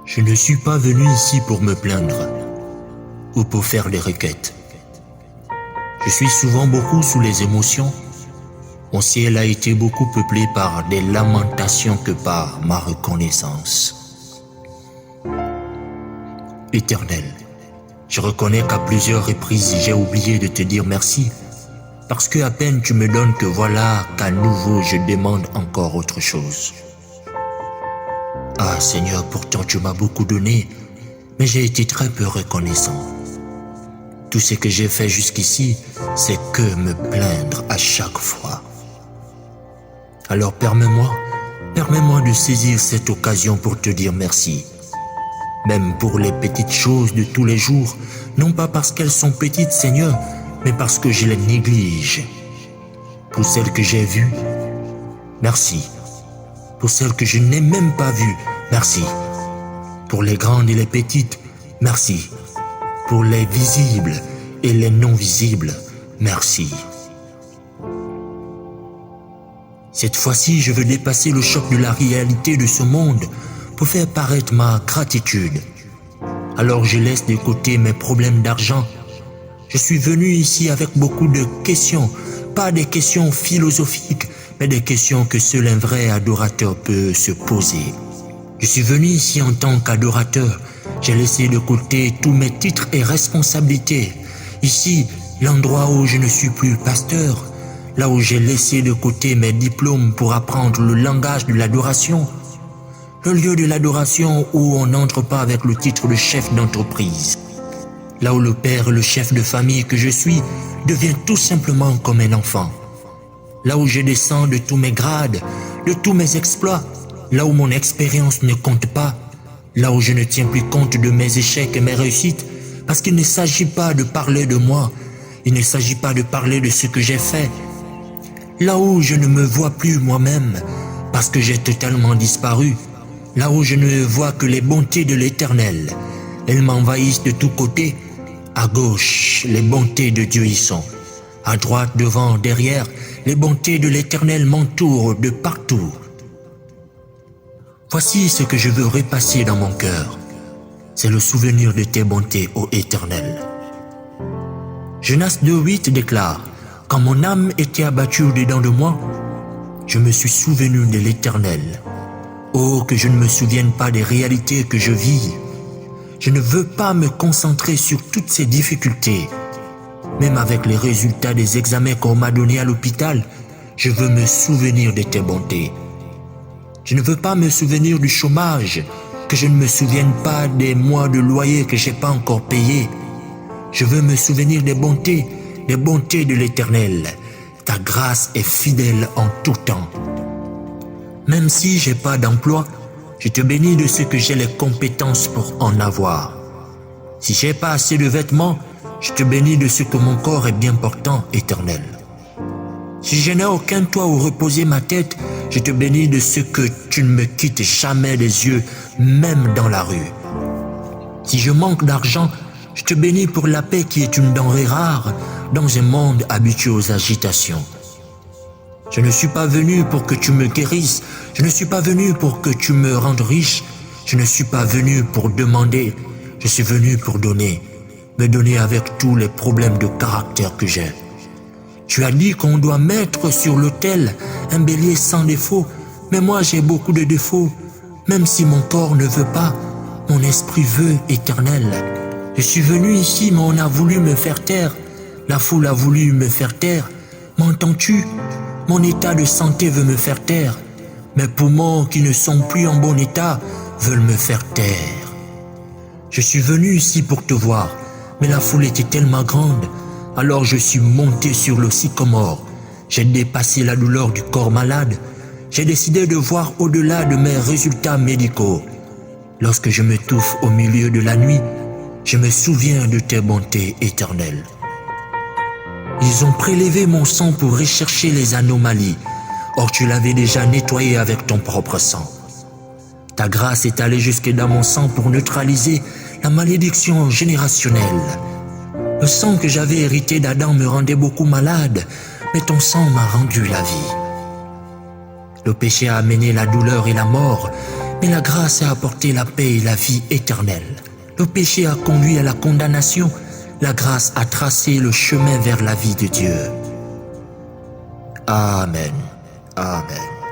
Je ne suis pas venu ici pour me plaindre ou pour faire des requêtes. Je suis souvent beaucoup sous les émotions. Mon ciel a été beaucoup peuplé par des lamentations que par ma reconnaissance. Éternel, je reconnais qu'à plusieurs reprises j'ai oublié de te dire merci, parce que à peine tu me donnes que voilà qu'à nouveau je demande encore autre chose. Ah Seigneur, pourtant tu m'as beaucoup donné, mais j'ai été très peu reconnaissant. Tout ce que j'ai fait jusqu'ici, c'est que me plaindre à chaque fois. Alors permets-moi de saisir cette occasion pour te dire merci. Même pour les petites choses de tous les jours, non pas parce qu'elles sont petites, Seigneur, mais parce que je les néglige. Pour celles que j'ai vues, merci. Pour celles que je n'ai même pas vues, merci. Pour les grandes et les petites, merci. Pour les visibles et les non visibles, merci. Cette fois-ci, je veux dépasser le choc de la réalité de ce monde pour faire paraître ma gratitude. Alors je laisse de côté mes problèmes d'argent. Je suis venu ici avec beaucoup de questions, pas des questions philosophiques, mais des questions que seul un vrai adorateur peut se poser. Je suis venu ici en tant qu'adorateur. J'ai laissé de côté tous mes titres et responsabilités. Ici, l'endroit où je ne suis plus pasteur, là où j'ai laissé de côté mes diplômes pour apprendre le langage de l'adoration, le lieu de l'adoration où on n'entre pas avec le titre de chef d'entreprise, là où le père et le chef de famille que je suis devient tout simplement comme un enfant, là où je descends de tous mes grades, de tous mes exploits, là où mon expérience ne compte pas, là où je ne tiens plus compte de mes échecs et mes réussites, parce qu'il ne s'agit pas de parler de moi, il ne s'agit pas de parler de ce que j'ai fait, là où je ne me vois plus moi-même, parce que j'ai totalement disparu, là où je ne vois que les bontés de l'Éternel, elles m'envahissent de tous côtés. À gauche, les bontés de Dieu y sont. À droite, devant, derrière, les bontés de l'Éternel m'entourent de partout. Voici ce que je veux repasser dans mon cœur. C'est le souvenir de tes bontés, ô Éternel. Jonas 2:8 déclare: « Quand mon âme était abattue au-dedans de moi, je me suis souvenu de l'Éternel. Oh, que je ne me souvienne pas des réalités que je vis. Je ne veux pas me concentrer sur toutes ces difficultés. Même avec les résultats des examens qu'on m'a donnés à l'hôpital, je veux me souvenir de tes bontés. Je ne veux pas me souvenir du chômage, que je ne me souvienne pas des mois de loyer que je n'ai pas encore payés. Je veux me souvenir des bontés de l'Éternel. Ta grâce est fidèle en tout temps. Même si j'ai pas d'emploi, je te bénis de ce que j'ai les compétences pour en avoir. Si j'ai pas assez de vêtements, je te bénis de ce que mon corps est bien portant, Éternel. Si je n'ai aucun toit où reposer ma tête, je te bénis de ce que tu ne me quittes jamais des yeux, même dans la rue. Si je manque d'argent, je te bénis pour la paix qui est une denrée rare dans un monde habitué aux agitations. Je ne suis pas venu pour que tu me guérisses, je ne suis pas venu pour que tu me rendes riche, je ne suis pas venu pour demander, je suis venu pour donner, me donner avec tous les problèmes de caractère que j'ai. Tu as dit qu'on doit mettre sur l'autel un bélier sans défaut, mais moi j'ai beaucoup de défauts, même si mon corps ne veut pas, mon esprit veut, Éternel. Je suis venu ici, mais on a voulu me faire taire, la foule a voulu me faire taire, m'entends-tu ? Mon état de santé veut me faire taire. Mes poumons qui ne sont plus en bon état veulent me faire taire. Je suis venu ici pour te voir, mais la foule était tellement grande. Alors je suis monté sur le sycomore. J'ai dépassé la douleur du corps malade. J'ai décidé de voir au-delà de mes résultats médicaux. Lorsque je m'étouffe au milieu de la nuit, je me souviens de tes bontés éternelles. Ils ont prélevé mon sang pour rechercher les anomalies. Or tu l'avais déjà nettoyé avec ton propre sang. Ta grâce est allée jusque dans mon sang pour neutraliser la malédiction générationnelle. Le sang que j'avais hérité d'Adam me rendait beaucoup malade, mais ton sang m'a rendu la vie. Le péché a amené la douleur et la mort, Mais la grâce a apporté la paix et la vie éternelle. Le péché a conduit à la condamnation. La grâce a tracé le chemin vers la vie de Dieu. Amen. Amen.